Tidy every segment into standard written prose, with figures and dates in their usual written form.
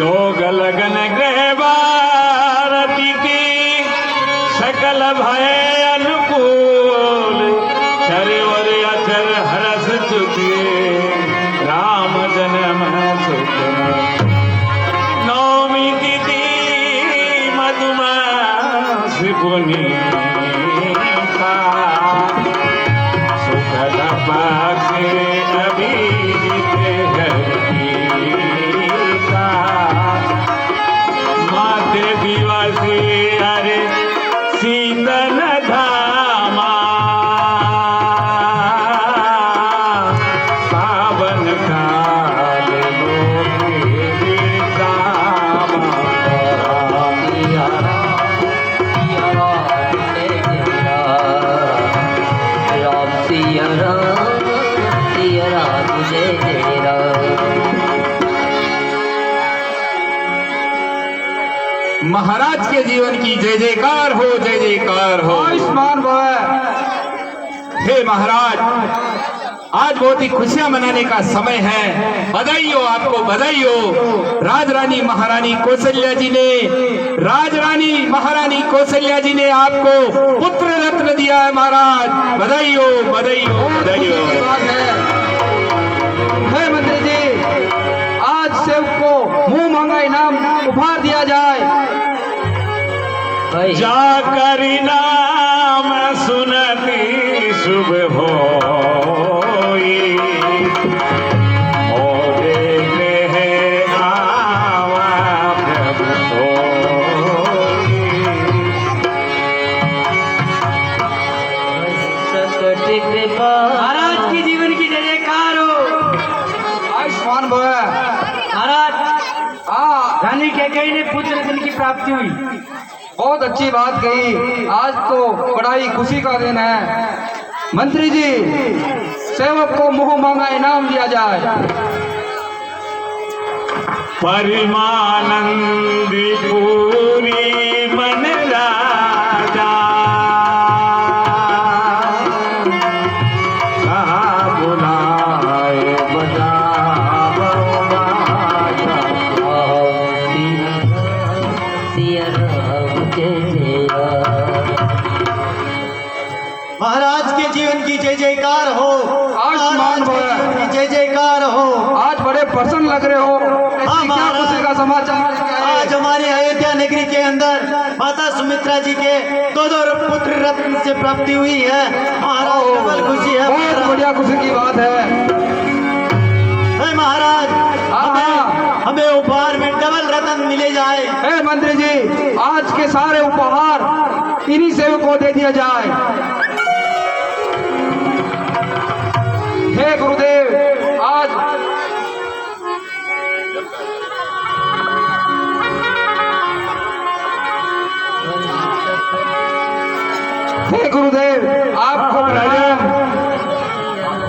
जोग लगन ग्रह भारती की सकल भय अनुकूल चर और अचर हरस चुके राम जन्म सुख नौमी तिथि मधुमास पुनीता सुखद पाके अभिजित दिवसी हरे शीतल धामा सावन काल महाराज के जीवन की जय जयकार हो, जय जयकार हो। आयुष्मान भव। हे महाराज, आज बहुत ही खुशियां मनाने का समय है। बधाई हो आपको, बधाई हो। राजरानी महारानी कौशल्या जी ने, राजरानी महारानी कौशल्या जी ने आपको पुत्र रत्न दिया है महाराज। बधाई हो, बधाई हो, बधाई हो। हे मंत्री जी, आज सेवक को मुंह मांगा इनाम उपहार दिया जाए। जाकर नाम सुनती शुभ होई मोरे गृह आवा प्रभु सोई। महाराज की जीवन की जय जयकार हो। आयुष्मान भव। महाराज, रानी कैकेयी ने पुत्र रत्न की प्राप्ति हुई। बहुत अच्छी बात कही। आज तो बड़ा ही खुशी का दिन है। मंत्री जी, सेवक को मुंह मांगा इनाम दिया जाए। परमानंदी पूरी मन राजा कहा बुलाए बजा महाराज के जीवन की जय जयकार हो। आयुष्मान भव। जय जयकार हो। आज बड़े प्रसन्न लग रहे हो। हाँ क्या खुशी का समाचार है? आज हमारी अयोध्या नगरी के अंदर माता सुमित्रा जी के दो पुत्र रत्न से प्राप्ति हुई है। महाराज डबल खुशी है। बहुत बढ़िया खुशी की बात है। महाराज, हमें उपहार में डबल रत्न मिले जाए। हे मंत्री जी, आज के सारे उपहार इन्हीं सेवक को दे दिया जाए। हे गुरुदेव, आज हे गुरुदेव आपको प्रणाम।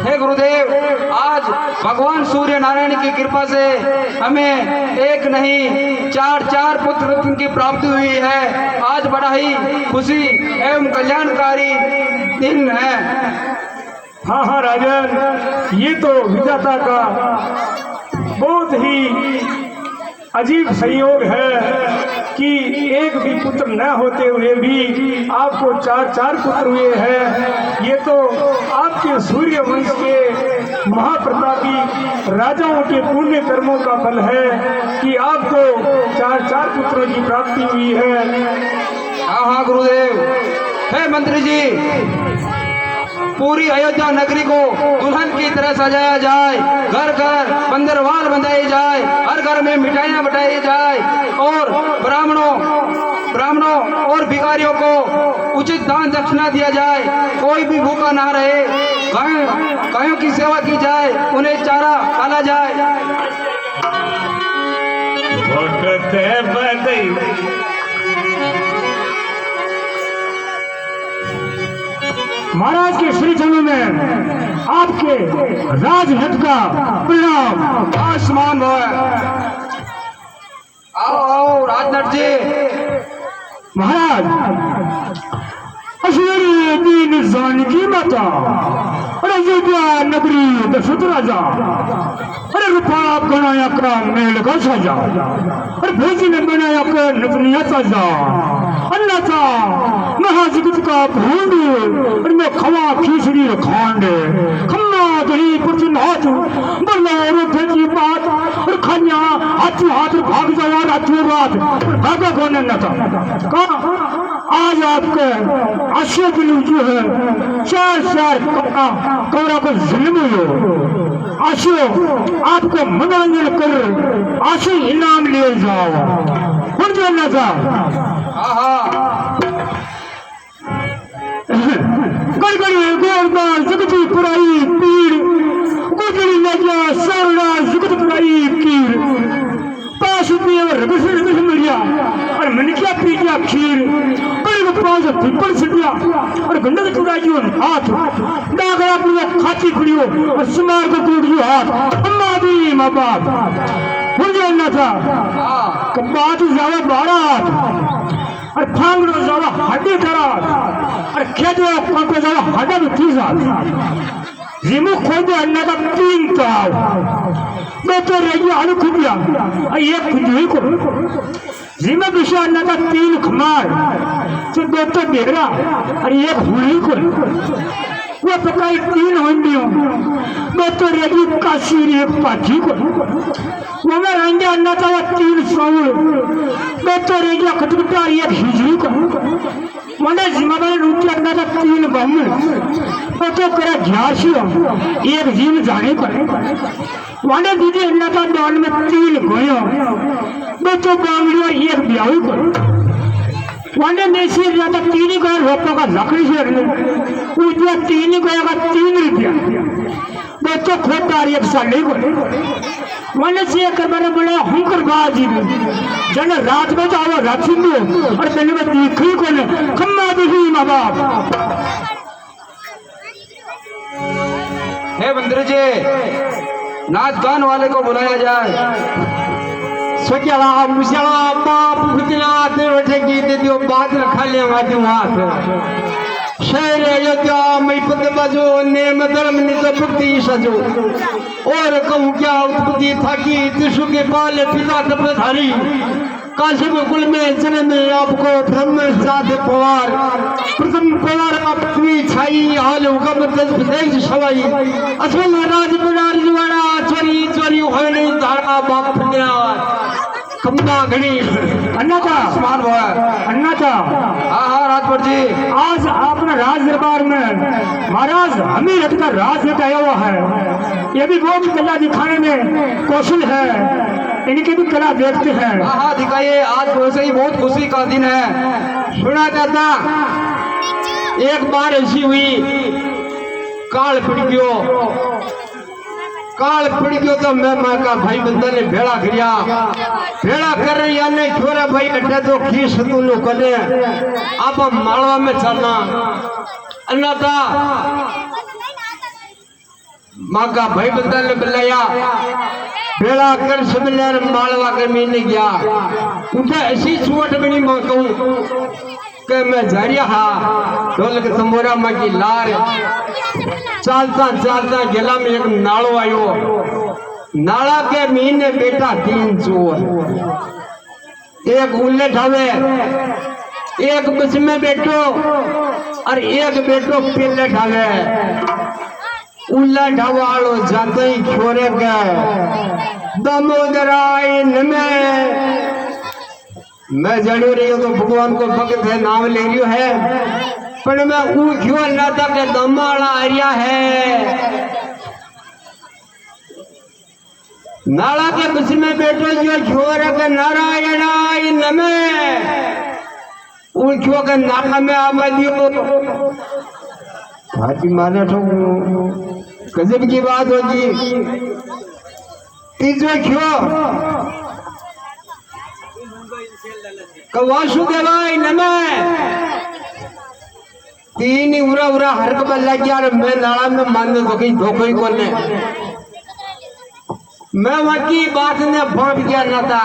हे गुरुदेव, आज भगवान सूर्य नारायण की कृपा से हमें एक नहीं चार पुत्र रत्न की प्राप्ति हुई है। आज बड़ा ही खुशी एवं कल्याणकारी दिन है। हाँ हाँ राजन, ये तो विधाता का बहुत ही अजीब संयोग है कि एक भी पुत्र न होते हुए भी आपको चार पुत्र हुए हैं। ये तो आपके सूर्य वंश के महाप्रतापी राजाओं के पुण्य कर्मों का फल है कि आपको चार पुत्रों की प्राप्ति हुई है। हाँ गुरुदेव। हे मंत्री जी, पूरी अयोध्या नगरी को दुल्हन की तरह सजाया जाए। घर घर पंदरवाल बंधाई जाए। हर घर में मिठाइयाँ बटाई जाए और ब्राह्मणों ब्राह्मणों और भिखारियों को उचित दान दक्षिणा दिया जाए, कोई भी भूखा ना रहे, गायों की सेवा की जाए, उन्हें चारा डाला जाए। घुटते बदई महाराज के श्री चरणों में आपके राजहट का प्रणाम। आयुष्मान भव। आओ आओ राजनाथ जी। महाराज अश्वरी दीन जानकी माता, अरे अयोध्या नगरी दशरथ राजा, अरे रूपा बनाया का मेल का सजा, अरे भेजी ने बनाया कर नतनिया ताजा, अन्नाथा महाजगत का भूंड, और मैं खवा खींचड़ी खांड, खम्मा दही पुरचन हाथ, बरना और भेजी बात, और खन्या हाथी हाथ भाग जावा रातों रात, भागा कौन अन्नाथा? कहा आज आपके आशय के लिए जो है चार कौरा को जुल्म हो, आशय आपको मनोरंजन कर आशय इनाम ले जाओ। और जो अन्नाथा गड़गड़ी गोरदार जगती पुराई पीर, गुजरी नजा सरना जगत पुराई कीर, पास रगस मिलिया और मन क्या पी गया खीर, कड़ी पास पिपल सिटिया और गंडक चुराई हाथ, डागरा पूरा खाती पड़ियो और सुमार को टूटियो हाथ, अम्मा दी माँ बाप भूल जाना था बात ज्यादा बारह हाथ और फांगड़ो ज्यादा हड्डी धरा और खेतो कांको ज्यादा हड्डा भी थी साथ रिमो खोदे अन्ना का 3 ताव दो तो रेगी आलू खुदिया और एक खुदी को रिमो विषय अन्ना का 3 खमार तो दो तो बेगरा और एक हुली को वो पकाई 3 हंडियों दो तो रेगी काशीर एक पाठी को वो में रंगे अन्ना था 3 साउल दो तो रेगी खटखटा एक हिजरी को मैंने जिम्मेदारी रूप से अन्ना था 3 बम्बल वो तो करा झांसियों एक जीव जाने को मैंने दीदी अन्ना था डॉल में 3 गोयों दो तो बांगड़ी और एक ब्याही को वाने देशी जाता 3 गया रोपा का लकड़ी से उतना 3 गया का 3 रुपया बच्चों खोटा एक साल को वाने से कर मैंने बोला हम कर बाजी जन रात में जाओ रात दो और दिन में दिखी को ने खम्मा दिखी माँ बाप। हे मंदिर जी, नाच गान वाले को बुलाया जाए। सोचला मुसला बाप खुदना दे उठे गीत दियो बात रखा ले वादी हाथ शहर अयोध्या मई पद बजो नेम धर्म निज भक्ति सजो और कहूँ क्या उत्पत्ति था कि त्रिशु के पाले पिता तपधारी काशिप कुल में जन्म आपको ब्रह्म साध पवार प्रथम पवार अपनी छाई हाल हुकम तज सवाई असल राज बनार जुवाड़ा चोरी चोरी होए नहीं धारा बाप खम्मा घड़ी अन्ना था आयुष्मान भव। अन्ना था हाँ राजभर जी, आज अपना राज दरबार में महाराज हमीर हट का राज लेकर आया हुआ है। ये भी बहुत कला दिखाने में कौशल है, इनकी भी कला देखते हैं। हाँ दिखाइए। आज वैसे ही बहुत खुशी का दिन है। सुना जाता एक बार ऐसी हुई काल पड़ गयो तो मैं माँ का भाई बंदा ने भेड़ा कर रही ने छोरा भाई अड्डा तो खीस तू लो कले आप मालवा में चलना अन्ना था माँ का भाई बंदा ने बुलाया भेड़ा कर सबने मालवा कर मीने गया उठा ऐसी छुवट बनी माँ कहूँ कि मैं जा रहा ढोलक तंबोरा माँ की लार चालता चालता गला में एक नाड़ो आयो नाड़ा के महीने बेटा 3 चोर एक उल्लेट हवे एक बस में बैठो और एक बेटो पिल्लेट हवे उल्लेट हवालो जाते ही छोरे गए दमोदराय मैं जड़ी रही हूँ तो भगवान को भक्त है नाम ले लियो है पर मैं क्यों नाता के दमाड़ा आरिया है नाला के बस में बैठो जो छोर के नारायणाय नमे उनक्यों के नाका में आवा दियो हाथी माने ठोकू गजब की बात होगी तीजो क्यों कवाशु देवाई नमे तीन उरा उरा हर को बल्ला यार मैं नाला में मान दो कहीं धोखो ही कोने मैं वहां की बात ने भाप गया ना था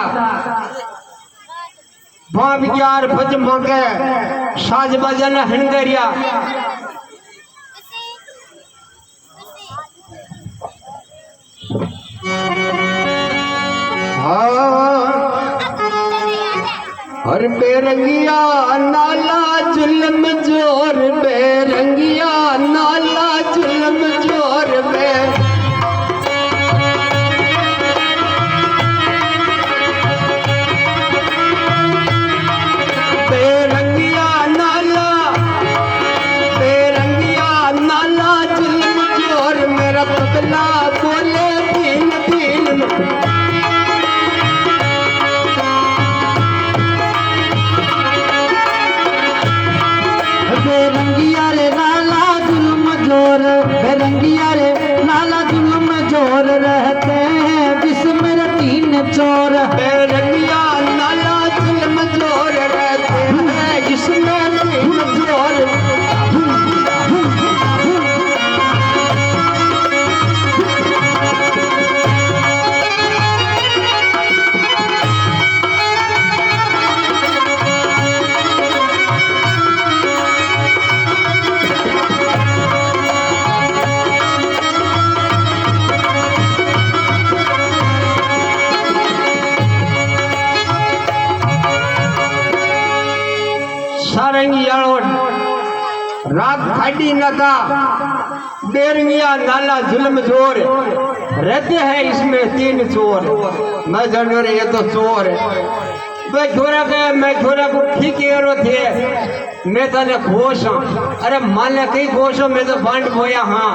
भाप गया और भज मांगे साज बजाना हंगरिया हर बेरंगिया नाला जुल्म जोर बेरंगिया नाला जुल्म जोर बेरंगिया नाला जुल्म जोर मेरा तबला बोले दिन दिन बेरंगिया रे नाला जुल्म जोर बेरंगिया रे नाला जुल्म जोर रहते हैं जिसमें तीन चोर बेरंगिया नाला जुल्म जोर रहते हैं जिसमें तीन चोर रात खाड़ी न था बेरंगिया नाला जुल्म जोर रहते हैं इसमें तीन चोर मैं जानो रे ये तो चोर मैं छोरा के मैं छोरा को ठीक करो थे मैं तने खोश हूं अरे मान ले कई खोश हो मैं तो बांट बोया हां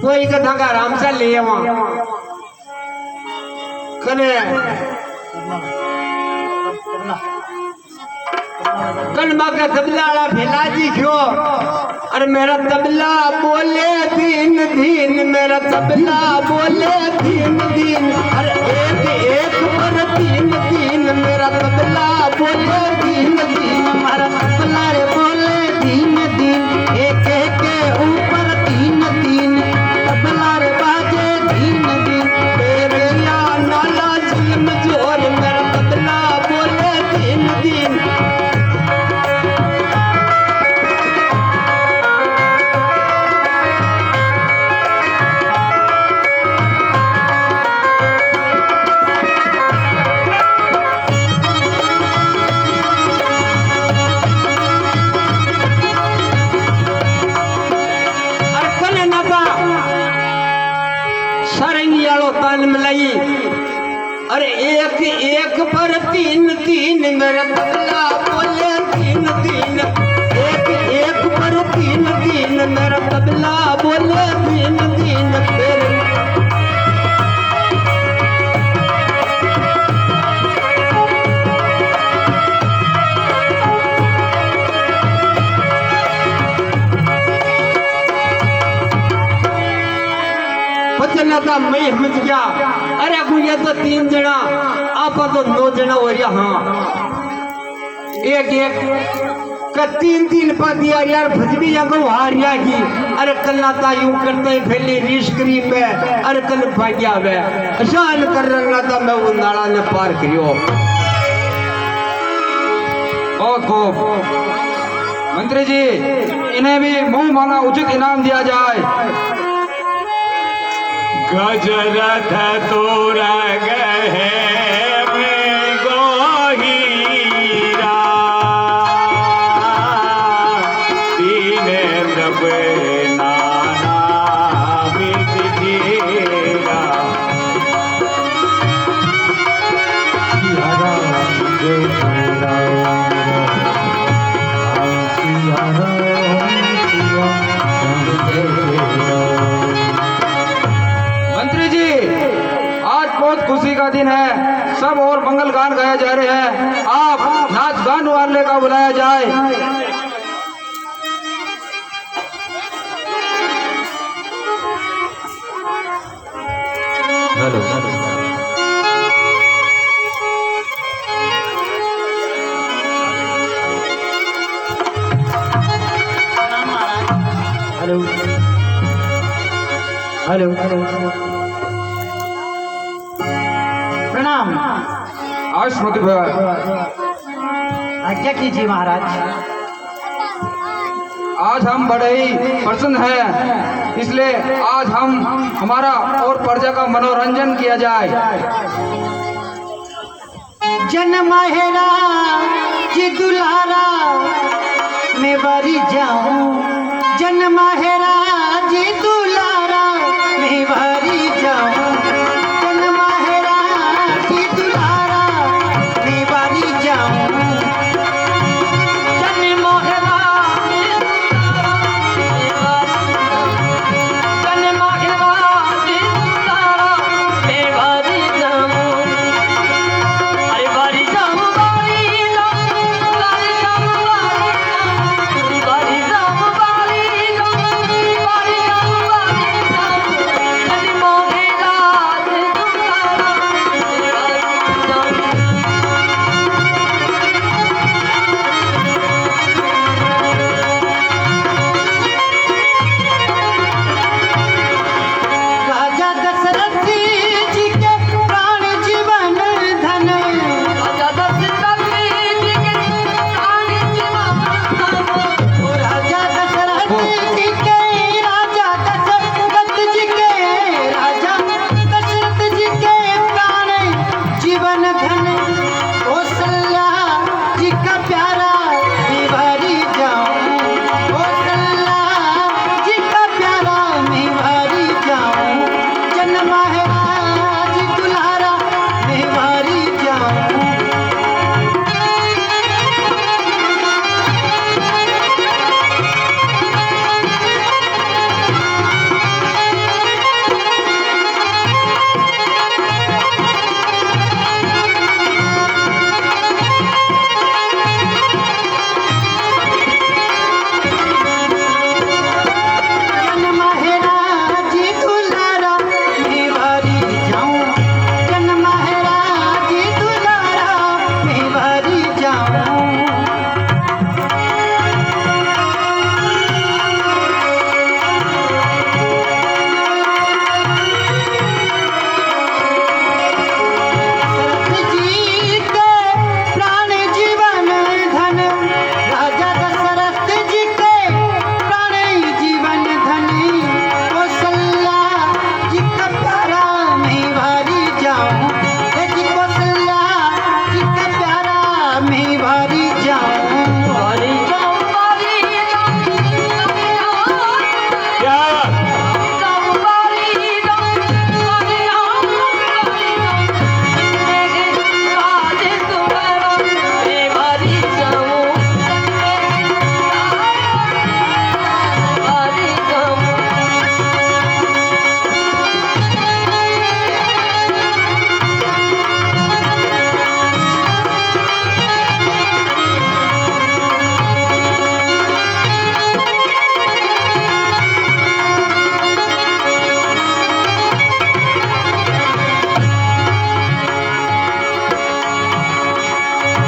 तो एक कथा का आराम से ले आवा कने कलमा का तबला वाला भेलाजी क्यों अरे मेरा तबला बोले दिन दिन मेरा तबला बोले दिन दिन अरे एक एक पर तीन तीन मेरा तबला बोले दिन दिन हमारा तबला रे बोले दिन दिन एक एक के ऊपर तीन तीन तबला रे बाजे दिन दिन बेरंगिया नाला जुल्म जोर मेरा तबला बोले दिन दिन मलाई अरे एक एक पर तीन तीन मेरा तबला बोले तीन तीन एक एक पर तीन तीन मेरा तबला बोले तीन तीन फिर था मैं समझ गया अरे गुड़िया तो तीन जना आप तो 9 जना हो गया हाँ एक एक का तीन तीन पा दिया यार भजबी जाको हारिया की अरे कल नाता यूं करते फैली रीश करीब में अरे कल भाग्या वे शान कर रहा था मैं वो नाला ने पार करियो ओ खूब मंत्री जी इन्हें भी मुंह मांगा उचित इनाम दिया जाए गजरथ तोरा गहे में गोहीरा तीन द्रव नाना विद जीरा मंत्री जी आज बहुत खुशी का दिन है सब और मंगल गान गाए जा रहे हैं आप नाच गान वाले का बुलाया जाए। हेलो हेलो हेलो प्रणाम। आयुष्मती भैया। आज्ञा कीजिए महाराज। आज हम बड़े ही प्रसन्न हैं, इसलिए आज हम हमारा और प्रजा का मनोरंजन किया जाए। जन माहेरा जी दुलारा मैं बारी जाऊं, जन माहेरा जी दुलारा मैं बारी जाऊं, जन माहेरा जी दुलारा मैं बारी जाऊं, जन माहेरा जन माहेरा जी दुलारा मैं बारी जाऊं, अरे बारी जाऊं बारी जाऊं बारी जाऊं बारी जाऊं बारी जाऊं बारी जाऊं बारी जाऊं जन माहेरा जी दुलारा मैं बारी राजा दशरथ जी के प्राण जीवन धन, राजा दशरथ जी के प्राण जीवन धन, राजा दशरथ जी के राजा दशरथ जी के राजा दशरथ जी के प्राण जीवन धन, कौशल्या जी का प्यारा मैं भरी जाऊं, कौशल्या जी का प्यारा मैं भरी जाऊं, जन महाराज दुलारा मैं भरी जाऊं। जन महाराज जी दुलारा मैं भरी जाऊं, जन महाराज जी दुलारा मैं भरी जाऊं। दशरथ जी के प्राण जीवन धन, राजा दशरथ जी के प्राण जीवन धन, कौशल्या जी का प्यारा मैं भरी जाऊं, हे जी कौशल्या जी का प्यारा मैं भरी जाऊं, भरी जाऊं भरी क्या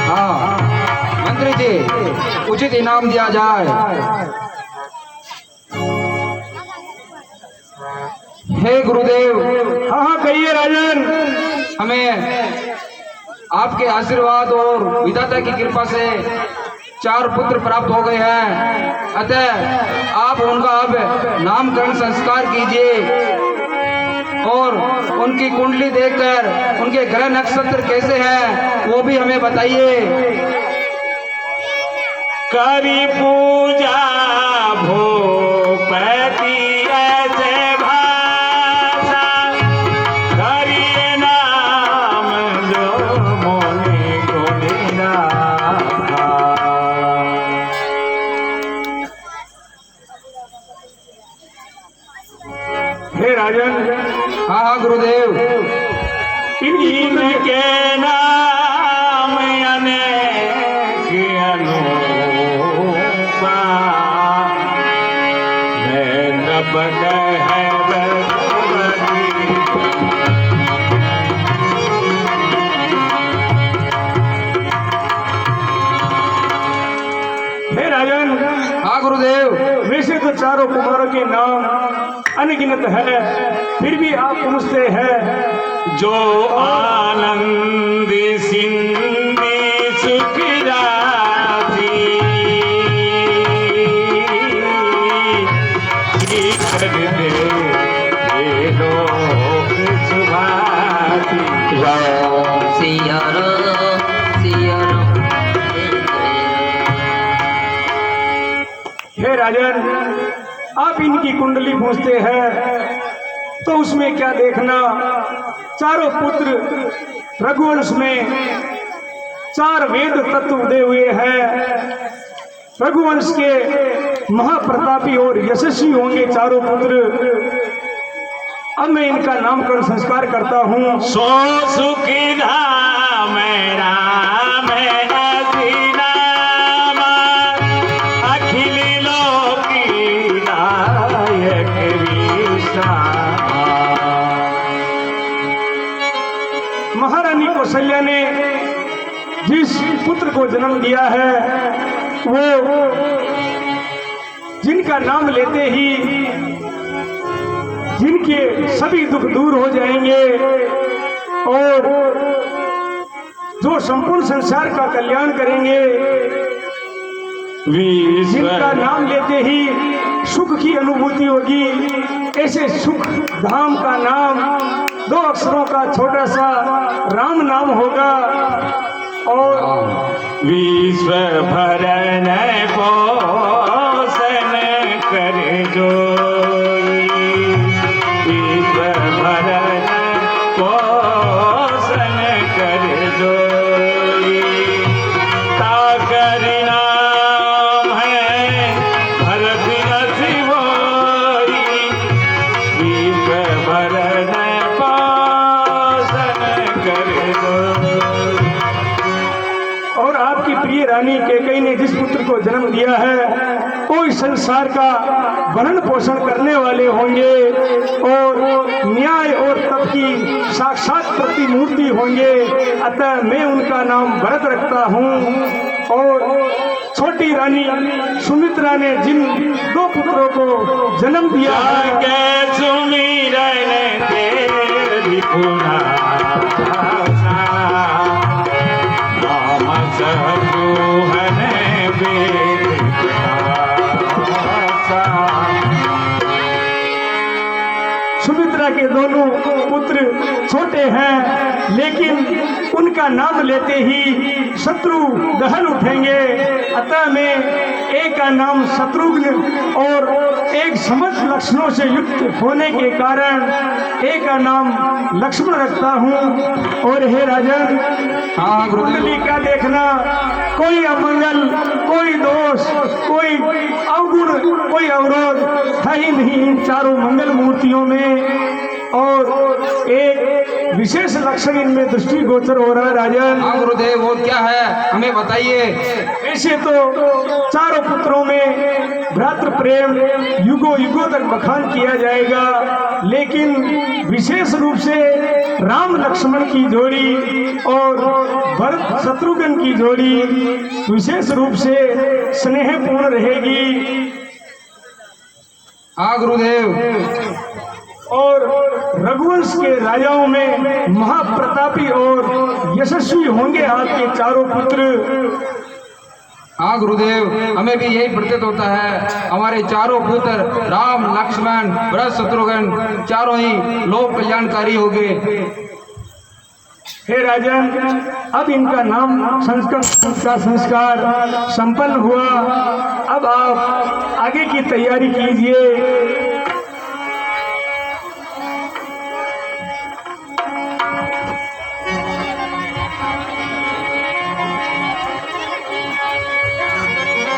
हाँ मंत्री जी, उचित इनाम दिया जाए। हे गुरुदेव, हाँ हाँ कहिए राजन। हमें आपके आशीर्वाद और विधाता की कृपा से 4 पुत्र प्राप्त हो गए हैं, अतः आप उनका अब नामकरण संस्कार कीजिए और उनकी कुंडली देखकर उनके ग्रह नक्षत्र कैसे हैं वो भी हमें बताइए। करी पूजा भूपति ऐसे भाषा, करिए नाम जो मुनि गुणी नाथा। हे राजन, हाँ हाँ गुरुदेव। इनके नाम अनेक कहे भगवती। हे राजन, हाँ गुरुदेव। वैसे तो चारों कुमारों के नाम अनगिनत है, फिर भी आप पूछते हैं जो आनंद सिंधी सुख राशि, शिखर दे ये लोक सुभाषी। सिया राम सिया राम। हे राजन, आप इनकी कुंडली पूछते हैं तो उसमें क्या देखना, चारों पुत्र रघुवंश में 4 वेद तत्व उदय हुए हैं। रघुवंश के महाप्रतापी और यशस्वी होंगे चारों पुत्र। अब मैं इनका नामकरण संस्कार करता हूँ। सो सुखी धाम राम अति नाम, अखिल लोकी नायक विश्राम। महारानी कौशल्या ने जिस पुत्र को जन्म दिया है, वो जिनका नाम लेते ही जिनके सभी दुख दूर हो जाएंगे और जो संपूर्ण संसार का कल्याण करेंगे, जिनका नाम लेते ही सुख की अनुभूति होगी, ऐसे सुख धाम का नाम 2 अक्षरों का छोटा सा राम नाम होगा। और विश्व भरण पोषण कर जोई, विश्व भरण पोषण कर जोई। ताकर नाम है भरत रथ होई, विश्व भरण पोषण कर जोई। और आपकी प्रिय रानी कैकेयी ने जिस पुत्र को जन्म दिया है, वो इस संसार का भरण पोषण करने वाले होंगे और न्याय और तप की साक्षात प्रतिमूर्ति होंगे। अतः मैं उनका नाम भरत रखता हूँ। और छोटी रानी सुमित्रा ने जिन 2 पुत्रों को जन्म दिया है, जाके सुमिरन तेरी पुना राम सरुहन वेद सुमित्रा के दोनों पुत्र छोटे हैं, लेकिन उनका नाम लेते ही शत्रु दहन उठेंगे। अतः मैं एक का नाम शत्रुघ्न और एक समस्त लक्षणों से युक्त होने के कारण एक का नाम लक्ष्मण रखता हूँ। और हे राजन, हाँ गुरुदेव। कुंडली का देखना, कोई अमंगल, कोई दोष, कोई अवगुण, कोई अवरोध था ही नहीं इन चारों मंगल मूर्तियों में। और एक विशेष लक्षण इनमें दृष्टि गोचर हो रहा है राजन। हाँ गुरुदेव, वो क्या है हमें बताइए। ऐसे तो चारों पुत्रों में भ्रातृ प्रेम युगों युगों तक बखान किया जाएगा, लेकिन विशेष रूप से राम लक्ष्मण की जोड़ी और भरत शत्रुघ्न की जोड़ी विशेष रूप से स्नेहपूर्ण रहेगी। हाँ गुरुदेव। और रघुवंश के राजाओं में महाप्रतापी और यशस्वी होंगे आपके चारों पुत्र। हाँ गुरुदेव, हमें भी यही प्रतीत होता है। हमारे चारों पुत्र राम लक्ष्मण भरत शत्रुघ्न चारों ही लोक कल्याणकारी होंगे। हे राजन, अब इनका नाम का संस्कार संपन्न हुआ। अब आप आगे की तैयारी कीजिए।